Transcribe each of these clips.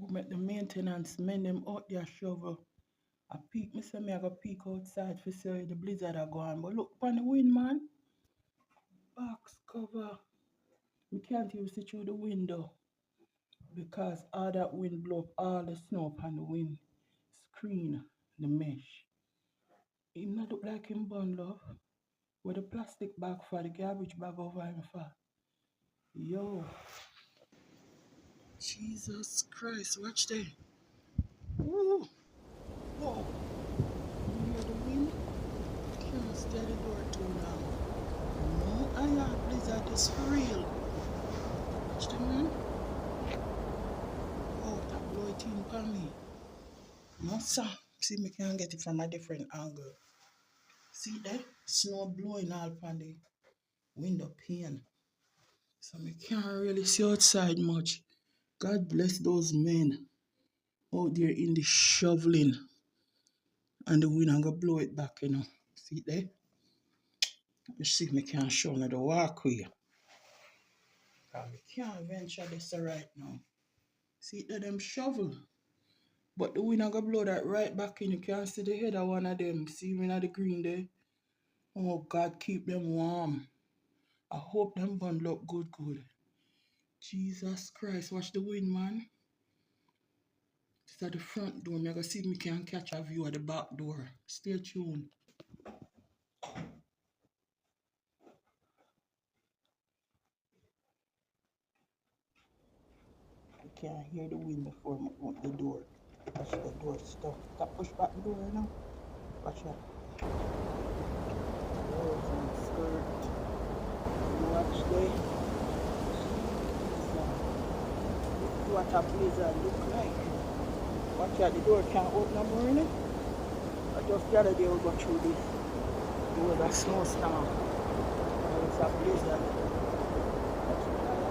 Make the maintenance men them out there shovel. I peek, me say me I go peek outside for see the blizzard are gone. But look upon the wind, man. Box cover. We can't even see through the window because all that wind blow up all the snow upon the wind screen, the mesh. It not look like him bun love. With the plastic bag for the garbage bag over him for. Yo, Jesus Christ, watch there. Woo! Whoa! You hear the wind? Can't stay the door too long. No, I am blizzard is for real. Watch the man. Oh, that blow it in for me. No, sir. See, me can get it from a different angle. See there? Snow blowing all on the window pane. So me can't really see outside much. God bless those men out there in the shoveling. And the wind and go blow it back, you know. See it there? Let me see if me can show you the walkway. Because we can't venture this right now. See it there, them shovel. But the wind and go blow that right back in. You can't see the head of one of them. See me in the green there? Oh, God, keep them warm. I hope them bundle up good. Jesus Christ, watch the wind, man. This is the front door. I'm going to see if I can catch a view of the back door. Stay tuned. I can't hear the wind before I open the door. Watch the door stuck. Can push back the door now. Watch that. Doors and skirt. Watch there. What a blizzard look like. Watch out, the door can't open no more, innit? I just the other day we go through this. There was a snowstorm. And it's a blizzard. Watch it now.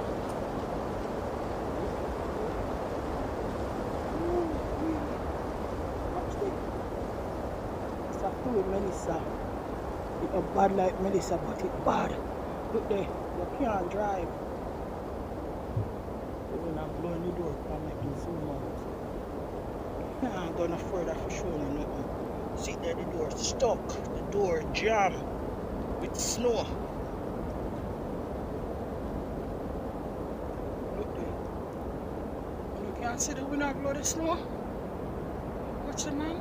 Watch it. It's a cool Melissa. It's not bad like Melissa, but it's bad. Look there, you can't drive. When I'm blowing the door, I'm making zoom out. I'm going further for showing you nothing. See there, the door stuck. The door jammed with snow. Look there. You can't see the wind blow the snow. Watch the man.